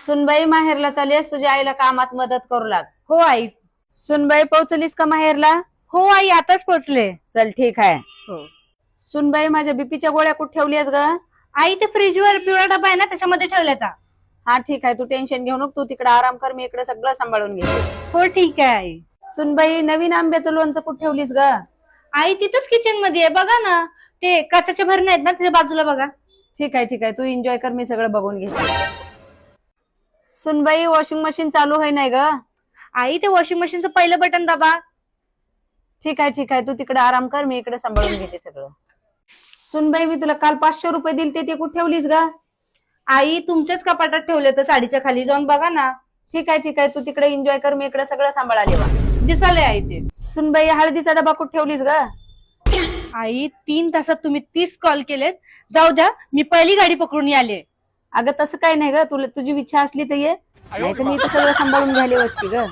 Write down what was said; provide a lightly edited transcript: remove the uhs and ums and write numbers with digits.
सुनबाई माहेरला चाललीस, तुझ्या आईला कामात मदत करू लाग. हो आई. सुनबाई पोहोचलीस का माहेरला? हो आई, आताच पोहोचले. चल ठीक आहे. हो सुनबाई माझ्या बीपीच्या गोळ्या कुठे ठेवलीस ग? आई, ते फ्रीजवर पिवळा डबा आहे ना, त्याच्यामध्ये ठेवल्यात. हा ठीक आहे, तू टेन्शन घेऊ नको, तू तिकडे आराम कर, मी इकडे सगळं सांभाळून घेते. हो ठीक आहे आई. सुनबाई नवीन आंब्याचं लोणचं कुठे ठेवलीस ग? आई तिथंच किचन मध्ये आहे, बघा ना. ते काचाच्या भरण्या आहेत ना, त्याच्या बाजूला बघा. ठीक आहे ठीक आहे, तू एन्जॉय कर, मी सगळं बघून घेते. सुनबाई वॉशिंग मशीन चालू आहे नाही ग? आई, ते वॉशिंग मशीनचं पहिलं बटन दाबा. ठीक आहे ठीक आहे, तू तिकडे आराम कर, मी इकडे सांभाळून घेते सगळं. सुनबाई मी तुला काल 500 रुपये दिलते, ते कुठे ठेवलीस ग? आई, तुमच्याच कपाटात ठेवले तर साडीच्या खाली जाऊन बघा ना. ठीक आहे ठीक आहे, तू तिकडे एन्जॉय कर, मी इकडे सगळं सांभाळाले बा. दिसाले आई ते. सुनबाई हळदीचा डबा कुठे ठेवलीस ग? आई, 3 तासात तुम्ही 30 कॉल केलेत. जाऊ द्या, मी पहिली गाडी पकडून आले. अगं तसं काही नाही ग, तुला तुझी इच्छा असली तर ये, नाही तर मी इथं सगळं सांभाळून घ्यायला की ग.